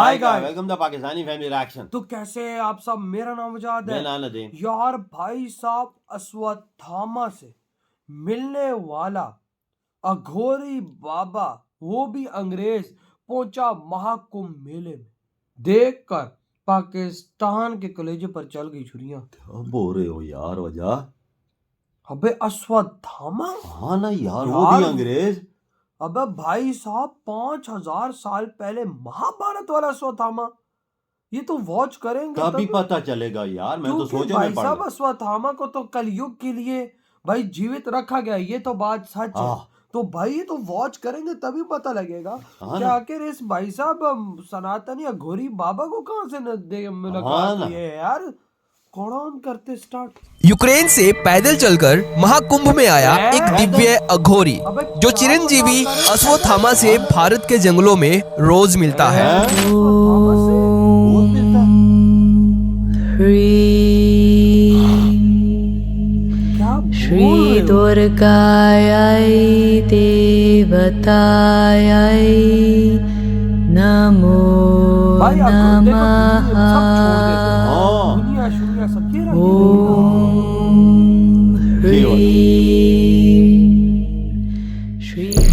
Hi guys, welcome the Pakistani family reaction. तो कैसे हैं आप सब। मेरा नाम आजाद है। नदीम। यार भाई साहब, अश्वत्थामा से मिलने वाला अघोरी बाबा, वो भी अंग्रेज, पहुंचा महाकुंभ मेले में। देखकर पाकिस्तान के कलेजे पर चल गई छुरियां। क्या बोल रहे हो यार वजह? अबे अश्वत्थामा, हाँ ना यार, वो भी अंग्रेज। अबे भाई साहब, 5000 साल पहले महाभारत वाला अश्वत्थामा। ये तो वॉच करेंगे तभी तब पता चलेगा यार। मैं तो क्योंकि सोचा भाई मैं पढ़ साहब अश्वत्थामा को तो कलयुग के लिए भाई जीवित रखा गया, ये तो बात सच है। तो भाई ये तो वॉच करेंगे तभी पता लगेगा कि आखिर इस भाई साहब सनातनी अघोरी बाबा को कहां से मुलाकात हुई है यार। कौन करते स्टार्ट। यूक्रेन से पैदल चलकर महाकुंभ में आया एक दिव्य अघोरी, जो चिरंजीवी अश्वत्थामा से भारत के जंगलों में रोज मिलता है। श्री दुर्गायै देवतायै नमो नमः।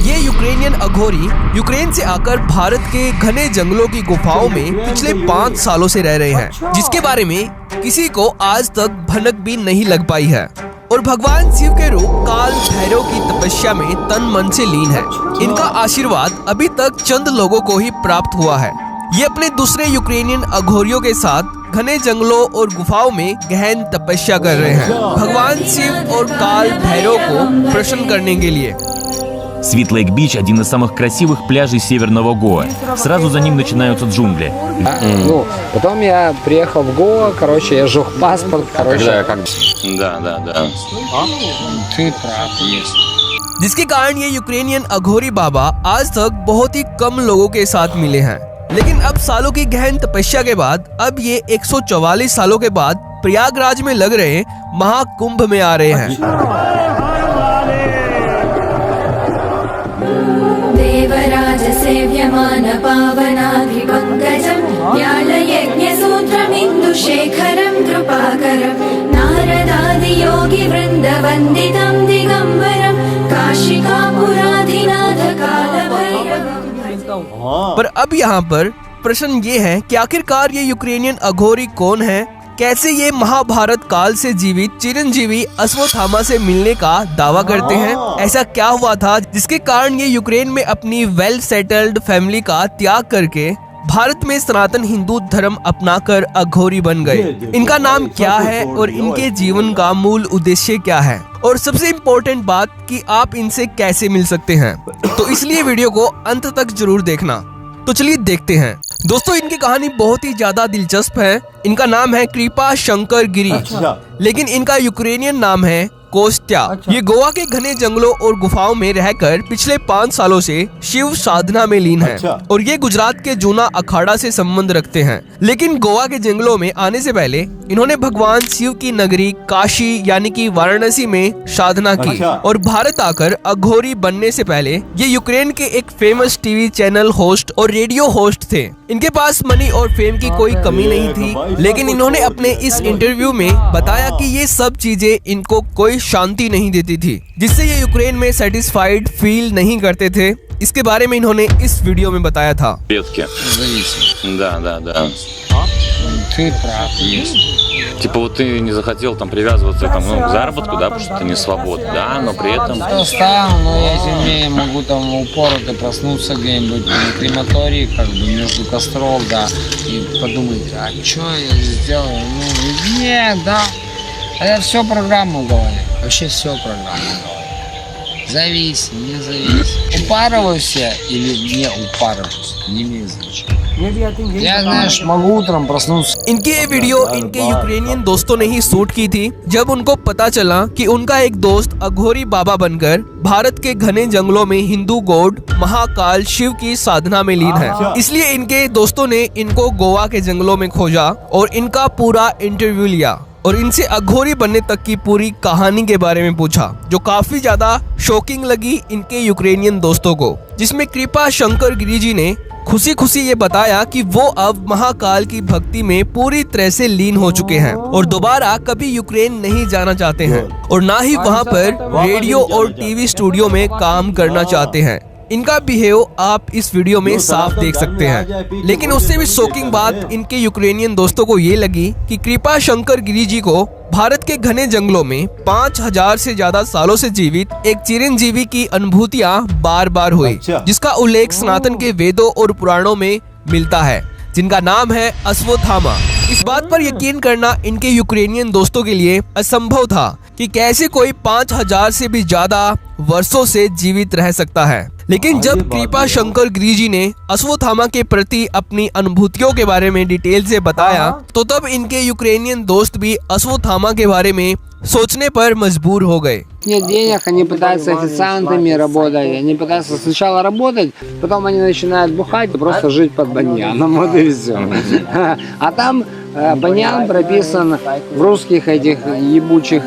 ये यूक्रेनियन अघोरी यूक्रेन से आकर भारत के घने जंगलों की गुफाओं में पिछले 5 सालों से रह रहे हैं, जिसके बारे में किसी को आज तक भनक भी नहीं लग पाई है। और भगवान शिव के रूप काल भैरव की तपस्या में तन मन से लीन है। इनका आशीर्वाद अभी तक चंद लोगों को ही प्राप्त हुआ है। ये अपने दूसरे यूक्रेनियन अघोरियों के साथ घने जंगलों और गुफाओं में गहन तपस्या कर रहे हैं, भगवान शिव और काल भैरव को प्रसन्न करने के लिए। Свит-Лейк Бич – один из самых красивых пляжей Северного Гоа. Сразу за ним начинаются джунгли. Ну, потом я приехал в Гоа, короче, я сжег паспорт, короче. Да. Ты прав, есть. जिसके कारण ये यूक्रेनियन अघोरी बाबा आज तक बहुत ही कम लोगों के साथ मिले हैं। लेकिन अब सालों की गहन तपस्या के बाद अब ये 144 सालों के बाद प्रयागराज में लग रहे महाकुंभ में आ रहे हैं। देवराज सेव्यमान पावनाभिपङ्कजं व्यालयज्ञसूत्रमिन्दुशेखरं कृपाकरं नारदादियोगिवृन्दवन्दितं दिगम्बरं काशिकापुराधिनाथ कालभैरवं। पर अब यहाँ पर प्रश्न ये है कि आखिरकार ये यूक्रेनियन अघोरी कौन है, कैसे ये महाभारत काल से जीवित चिरंजीवी अश्वत्थामा से मिलने का दावा करते हैं। ऐसा क्या हुआ था जिसके कारण ये यूक्रेन में अपनी वेल सेटल्ड फैमिली का त्याग करके भारत में सनातन हिंदू धर्म अपनाकर अघोरी बन गए। इनका नाम क्या है और इनके जीवन का मूल उद्देश्य क्या है, और सबसे इम्पोर्टेंट बात कि आप इनसे कैसे मिल सकते हैं। तो इसलिए वीडियो को अंत तक जरूर देखना। तो चलिए देखते हैं। दोस्तों, इनकी कहानी बहुत ही ज्यादा दिलचस्प है। इनका नाम है कृपा शंकर गिरी, लेकिन इनका यूक्रेनियन नाम है कोस्त्या। ये गोवा के घने जंगलों और गुफाओं में रहकर पिछले 5 सालों से शिव साधना में लीन है। और ये गुजरात के जूना अखाड़ा से संबंध रखते हैं। लेकिन गोवा के जंगलों में आने से पहले इन्होंने भगवान शिव की नगरी काशी यानी कि वाराणसी में साधना की। और भारत आकर अघोरी बनने से पहले ये यूक्रेन के एक फेमस टीवी चैनल होस्ट और रेडियो होस्ट थे। इनके पास मनी और फेम की कोई कमी नहीं थी, लेकिन इन्होंने अपने इस इंटरव्यू में बताया कि ये सब चीजें इनको कोई शांति नहीं देती थी, जिससे ये यूक्रेन में सेटिस्फाइड फील नहीं करते थे। इसके बारे में इन्होंने इस वीडियो में बताया था। Да. Ты прав, есть. Типа вот ты не захотел там привязываться к заработку, да, потому что ты не свободен, да, но при этом... Устал, но я сильнее могу там упорото проснуться где-нибудь на крематории, как бы между костров, да, и подумать, а что я сделал? Ну, нет, да. А это все программа в голове, вообще все программа в голове. Зависи, не зависи. Упарываюсь я или не упарываюсь, не имеет значения. Я, знаешь, могу утром проснуться। इनकी ये वीडियो इनके यूक्रेनियन दोस्तों ने ही शूट की थी, जब उनको पता चला कि उनका एक दोस्त अघोरी बाबा बनकर भारत के घने जंगलों में हिंदू गॉड महाकाल शिव की साधना में लीन है। इसलिए इनके दोस्तों ने इनको गोवा के जंगलों में खोजा और इनका पूरा इंटरव्यू लिया और इनसे अघोरी बनने तक की पूरी कहानी के बारे में पूछा, जो काफी ज्यादा शॉकिंग लगी इनके यूक्रेनियन दोस्तों को, जिसमें कृपा शंकर गिरी जी ने खुशी खुशी ये बताया कि वो अब महाकाल की भक्ति में पूरी तरह से लीन हो चुके हैं और दोबारा कभी यूक्रेन नहीं जाना चाहते हैं और ना ही वहाँ पर रेडियो और टीवी स्टूडियो में काम करना चाहते हैं। इनका बिहेव आप इस वीडियो में साफ देख सकते हैं। लेकिन उससे भी शॉकिंग बात इनके यूक्रेनियन दोस्तों को ये लगी कि कृपा शंकर गिरी जी को भारत के घने जंगलों में 5000 से ज्यादा सालों से जीवित एक चिरंजीवी की अनुभूतियां बार बार हुई, जिसका उल्लेख सनातन के वेदों और पुराणों में मिलता है, जिनका नाम है अश्वत्थामा। इस बात पर यकीन करना इनके यूक्रेनियन दोस्तों के लिए असंभव था कि कैसे कोई 5000 से भी ज्यादा वर्षों से जीवित रह सकता है। लेकिन जब कृपा शंकर गिरी जी ने अश्वत्थामा के प्रति अपनी अनुभूतियों के बारे में डिटेल से बताया तो तब इनके यूक्रेनियन दोस्त भी अश्वत्थामा के बारे में सोचने पर मजबूर हो गए। Нет денег, они пытаются официантами работать, они пытаются сначала работать, потом они начинают бухать и просто жить под баньяном, вот и все. А там баньян прописан в русских этих ебучих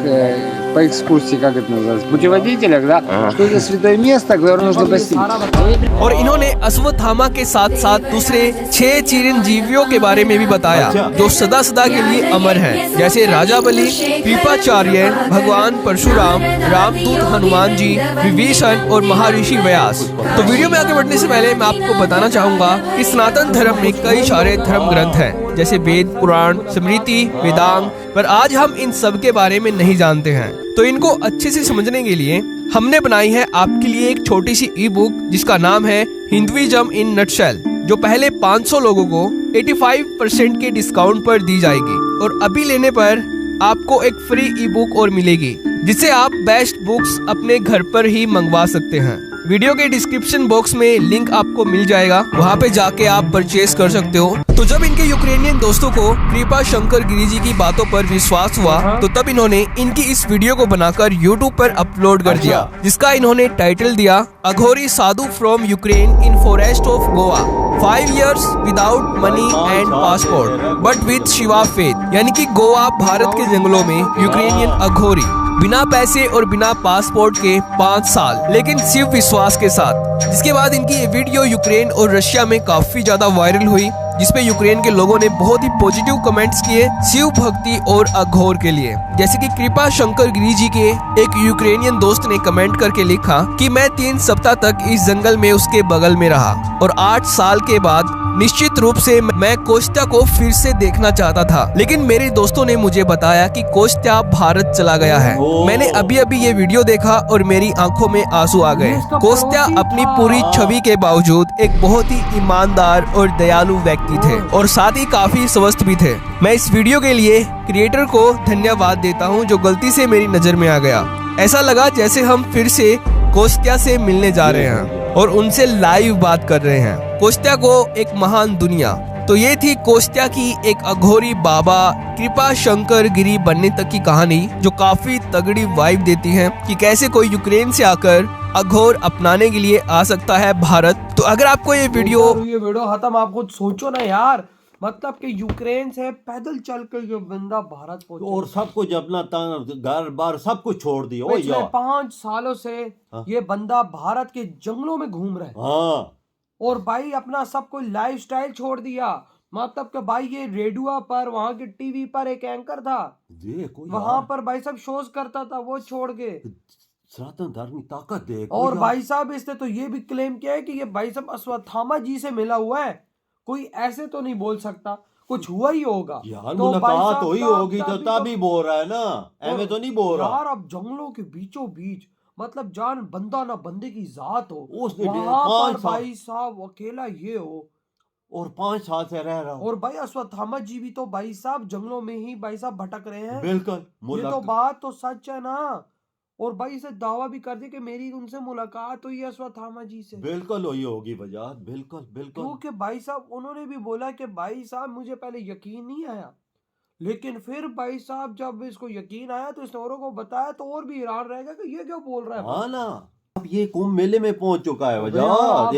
по экскурсии, как это называется, путеводителях, да, что это святое место, которое нужно посетить. और इन्होंने अश्वत्थामा के साथ साथ दूसरे 6 चिरंजीवियों के बारे में भी बताया जो सदा सदा के लिए अमर हैं, जैसे राजा बलि, कृपाचार्य, भगवान परशुराम, रामदूत हनुमान जी, विभीषण और महर्षि व्यास। तो वीडियो में आगे बढ़ने से पहले मैं आपको बताना चाहूंगा कि सनातन धर्म में कई सारे धर्म ग्रंथ हैं, जैसे वेद, पुराण, स्मृति, वेदांग, पर आज हम इन सब के बारे में नहीं जानते हैं। तो इनको अच्छे से समझने के लिए हमने बनाई है आपके लिए एक छोटी सी ई बुक जिसका नाम है हिंदुइज्म इन नटशेल, जो पहले 500 लोगों को 85% के डिस्काउंट पर दी जाएगी और अभी लेने पर आपको एक फ्री ई बुक और मिलेगी, जिसे आप बेस्ट बुक्स अपने घर पर ही मंगवा सकते हैं। वीडियो के डिस्क्रिप्शन बॉक्स में लिंक आपको मिल जाएगा, वहाँ पे जाके आप परचेज कर सकते हो। तो जब इनके यूक्रेनियन दोस्तों को कृपा शंकर गिरी जी की बातों पर विश्वास हुआ तो तब इन्होंने इनकी इस वीडियो को बनाकर YouTube पर अपलोड कर दिया, जिसका इन्होंने टाइटल दिया Aghori sadhu from Ukraine in forest of Goa, 5 years without money and passport but with Shiva faith, यानी कि गोवा भारत के जंगलों में यूक्रेनियन अघोरी बिना पैसे और बिना पासपोर्ट के 5 साल, लेकिन शिव विश्वास के साथ। जिसके बाद इनकी ये वीडियो यूक्रेन और रशिया में काफी ज्यादा वायरल हुई, जिसपे यूक्रेन के लोगों ने बहुत ही पॉजिटिव कमेंट्स किए शिव भक्ति और अघोर के लिए। जैसे कि कृपा शंकर गिरी जी के एक यूक्रेनियन दोस्त ने कमेंट करके लिखा कि मैं 3 सप्ताह तक इस जंगल में उसके बगल में रहा और 8 साल के बाद निश्चित रूप से मैं कोस्त्या को फिर से देखना चाहता था, लेकिन मेरे दोस्तों ने मुझे बताया कि कोस्त्या भारत चला गया है। मैंने अभी अभी ये वीडियो देखा और मेरी आंखों में आंसू आ गए। कोस्त्या अपनी पूरी छवि के बावजूद एक बहुत ही ईमानदार और दयालु व्यक्ति थे और साथ ही काफी स्वस्थ भी थे। मैं इस वीडियो के लिए क्रिएटर को धन्यवाद देता हूँ जो गलती से मेरी नजर में आ गया। ऐसा लगा जैसे हम फिर से कोस्त्या से मिलने जा रहे हैं और उनसे लाइव बात कर रहे हैं। कोस्त्या को एक महान दुनिया। तो ये थी कोस्त्या की एक अघोरी बाबा कृपा शंकर गिरी बनने तक की कहानी, जो काफी तगड़ी वाइब देती है कि कैसे कोई यूक्रेन से आकर अघोर अपनाने के लिए आ सकता है भारत। तो अगर आपको ये वीडियो खत्म, आप खुद सोचो ना यार, मतलब कि यूक्रेन से पैदल चल कर जो बंदा भारत पहुंचा और सब कुछ अपना घर बार सब कुछ छोड़ दिया। पिछले 5 सालों से ये बंदा भारत के जंगलों में घूम रहा है और भाई अपना सब कुछ लाइफस्टाइल छोड़ दिया। मतलब कि भाई ये रेडियो पर, वहाँ के टीवी पर एक एंकर था, वहाँ पर भाई सब शोज करता था, वो छोड़ के सनातन धर्म की ताकत देख। और भाई साहब इसने तो ये भी क्लेम किया है कि ये भाई साहब अश्वत्थामा जी से मिला हुआ है। कोई ऐसे तो नहीं बोल सकता, कुछ हुआ ही होगा यार, तो मुलाकात हुई होगी तो तभी बोल रहा है ना, ऐसे तो नहीं बोल रहा यार। अब जंगलों के बीचों बीच, मतलब जान बंदा ना बंदे की जात हो, उसने वहाँ पर भाई साहब अकेला ये हो और 5 साल से रह रहा हूँ। और भाई अश्वत्थामा जी भी तो भाई साहब जंगलों में ही भाई साहब भटक रहे हैं। बिल्कुल, ये तो बात तो सच है ना। और भाई इसे दावा भी कर दे कि मेरी उनसे मुलाकात हुई है अश्वत्थामा जी से। बिल्कुल हुई होगी वजह, बिल्कुल बिल्कुल। क्योंकि भाई साहब उन्होंने भी बोला कि भाई साहब मुझे पहले यकीन नहीं आया, लेकिन फिर भाई साहब जब इसको यकीन आया तो इसने औरों को बताया तो और भी हैरान रहेगा कि ये क्या बोल रहा है। हाँ ना, अब ये कुंभ मेले में पहुंच चुका है वजह,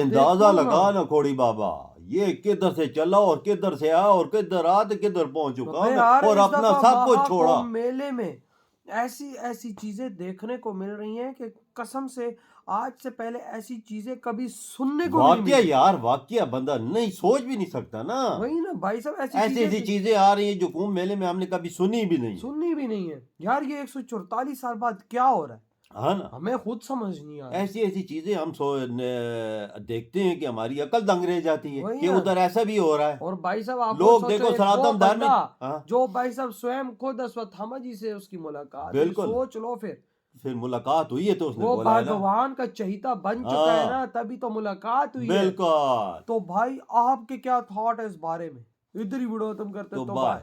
अंदाजा लगा ना खोड़ी बाबा, ये किधर से चला और किधर से आया और किधर आ तो किधर पहुंच चुका और अपना सब कुछ छोड़ा। मेले में ऐसी ऐसी चीजें देखने को मिल रही हैं कि कसम से आज से पहले ऐसी चीजें कभी सुनने को भी नहीं वाकया मिली। यार, वाकया बंदा नहीं सोच भी नहीं सकता ना। वही ना भाई साहब, ऐसी ऐसी ऐसी चीजें चीजें आ रही हैं जो कुंभ मेले में हमने कभी सुनी भी नहीं। सुननी भी नहीं है यार। ये 144 साल बाद क्या हो रहा है, हाँ ना, हमें खुद समझ नहीं आ रहा। ऐसी ऐसी चीजें हम देखते हैं कि हमारी अकल दंग रह जाती है वही कि ना। उधर ऐसा भी हो रहा है। और भाई साहब आप लोग सोचो, देखो एक सनातन वो धर्म में, बंदा हाँ, जो भाई साहब स्वयं खुद अश्वत्थामा जी से उसकी मुलाकात, बिल्कुल। सोच लो फिर मुलाकात हुई है तो उसने वो बोला है ना। भगवान का चहिता बन चुका है हाँ। ना, तभी तो मुलाकात हुई है। बिल्कुल। तो भाई आपके क्या थॉट है इस बारे में, इधर ही वीडियो खत्म करते तो तो बाय। बाय।